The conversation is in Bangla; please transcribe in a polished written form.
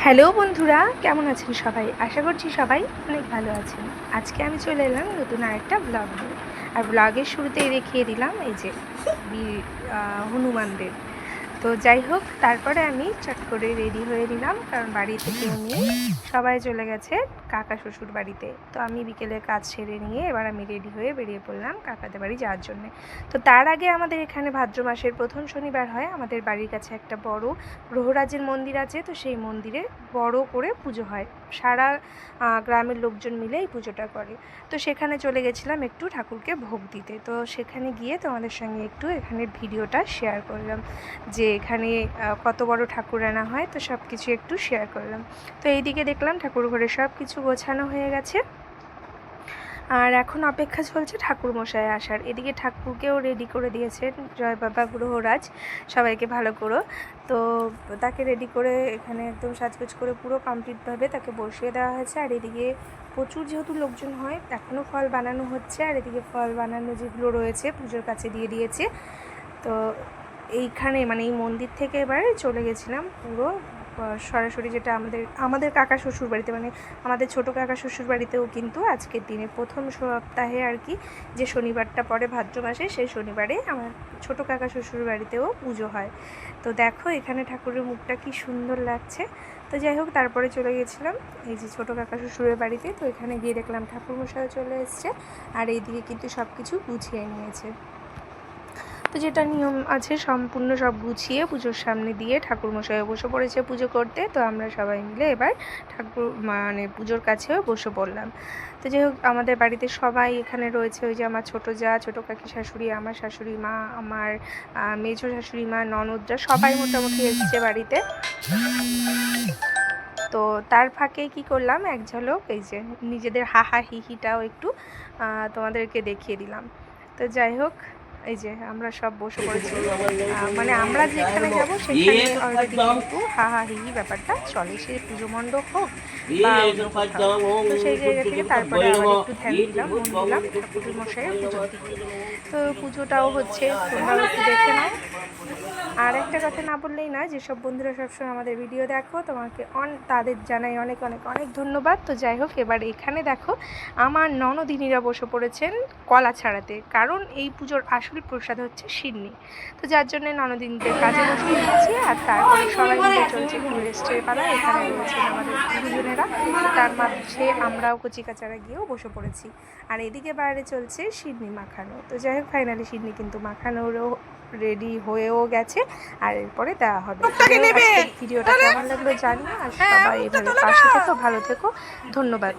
হ্যালো বন্ধুরা, কেমন আছেন সবাই? আশা করছি সবাই অনেক ভালো আছেন। আজকে আমি চলে এলাম নতুন আরেকটা ব্লগ নিয়ে। আর ব্লগের শুরুতেই দেখিয়ে দিলাম এই যে হনুমানদের। তো যাই হোক, তারপরে আমি চট করে রেডি হয়ে নিলাম, কারণ বাড়ি থেকে উনি সবাই চলে গেছে কাকা শ্বশুর বাড়িতে। তো আমি বিকেলের কাজ সেরে নিয়ে এবার আমি রেডি হয়ে বেরিয়ে পড়লাম কাকাদের বাড়ি যাওয়ার জন্যে। তো তার আগে আমাদের এখানে ভাদ্র মাসের প্রথম শনিবার হয়, আমাদের বাড়ির কাছে একটা বড় গ্রহরাজের মন্দির আছে। তো সেই মন্দিরে বড় করে পুজো হয়, সারা গ্রামের লোকজন মিলে এই পুজোটা করে। তো সেখানে চলে গেছিলাম একটু ঠাকুরকে ভোগ দিতে। তো সেখানে গিয়ে তোমাদের সঙ্গে একটু এখানের ভিডিওটা শেয়ার করলাম, যে এখানে কত বড় ঠাকুর আনা হয়। তো সব কিছু একটু শেয়ার করলাম। তো এইদিকে দেখলাম ঠাকুর ঘরে সব কিছু গোছানো হয়ে গেছে, আর এখন অপেক্ষা চলছে ঠাকুর মশাই আসার। এদিকে ঠাকুরকেও রেডি করে দিয়েছেন জয় বাবা গ্রহরাজ, সবাইকে ভালো করো। তো তাকে রেডি করে এখানে একদম সাজগোজ করে পুরো কমপ্লিটভাবে তাকে বসিয়ে দেওয়া হয়েছে। আর এদিকে প্রচুর যেহেতু লোকজন হয়, এখনও ফল বানানো হচ্ছে। আর এদিকে ফল বানানো যেগুলো রয়েছে পুজোর কাছে দিয়ে দিয়েছে। তো এইখানে মানে এই মন্দির থেকে এবারে চলে গেছিলাম পুরো সরাসরি, যেটা আমাদের কাকা শ্বশুর বাড়িতে, মানে আমাদের ছোটো কাকা শ্বশুর বাড়িতেও কিন্তু আজকের দিনে প্রথম সপ্তাহে আর কি, যে শনিবারটা পরে ভাদ্র মাসে, সেই শনিবারে আমার ছোটো কাকা শ্বশুর বাড়িতেও পুজো হয়। তো দেখো এখানে ঠাকুরের মুখটা কি সুন্দর লাগছে। তো যাই হোক, তারপরে চলে গেছিলাম এই যে ছোটো কাকা শ্বশুরের বাড়িতে। তো এখানে গিয়ে দেখলাম ঠাকুরমশাইও চলে এসছে, আর এইদিকে কিন্তু সব কিছু গুছিয়ে নিয়েছে। তো যেটা নিয়ম আছে সম্পূর্ণ সব গুছিয়ে পুজোর সামনে দিয়ে ঠাকুরমশাইও বসে পড়েছে পুজো করতে। তো আমরা সবাই মিলে এবার ঠাকুর মানে পুজোর কাছেও বসে পড়লাম। তো যাই হোক, আমাদের বাড়িতে সবাই এখানে রয়েছে। ওই যে আমার ছোটো যা, ছোটো কাকি শাশুড়ি, আমার শাশুড়ি মা, আমার মেজো শাশুড়ি মা, ননদরা সবাই মোটামুটি এসছে বাড়িতে। তো তার ফাঁকে কি করলাম, এক ঝলক এই যে নিজেদের হাহা হিহিটাও একটু তোমাদেরকে দেখিয়ে দিলাম। তো যাই হোক, এই যে আমরা সব বসে পড়েছি, মানে আমরা যেখানে যাব সেখানে অলরেডি কিন্তু হাহা হিহি ব্যাপারটা চলে, সে পুজো মণ্ডপ হোক বা তো সেই জায়গা থেকে তারপরে আবার একটু ধ্যান দিলাম, মন দিলাম ঠাকুর মশাইয়ের পুজোর দিকে। তো পুজোটাও হচ্ছে, তোমরাও একটু দেখে নাও। আর একটা কথা না বললেই না, যেসব বন্ধুরা সবসময় আমাদের ভিডিও দেখো, তোমাকে তাদের জানাই অনেক অনেক অনেক ধন্যবাদ। তো যাই হোক, এবার এখানে দেখো আমার ননদিনীরা বসে পড়েছেন কলা ছাড়াতে, কারণ এই পুজোর আসল প্রসাদ হচ্ছে সিন্নি। তো যার জন্য ননদিনীদের কাজে বসিয়ে দিয়েছি। আর তারপরে সবাই মিলে চলছে একটু রেস্টের পালা। এখানে রয়েছেন আমাদের গুরুজনেরা, তার মাঝে আমরাও কচিকাচারা গিয়েও বসে পড়েছি। আর এদিকে বাইরে চলছে সিন্নি মাখানো। তো যাই হোক, ফাইনালি সিন্নি কিন্তু মাখানোরও রেডি হয়েও গেছে, আর এরপরে দেওয়া হবে। ভিডিওটা কেমন লাগলো জানিও, আর সবাই এভাবে পাশে থেকো, ভালো থেকো, ধন্যবাদ।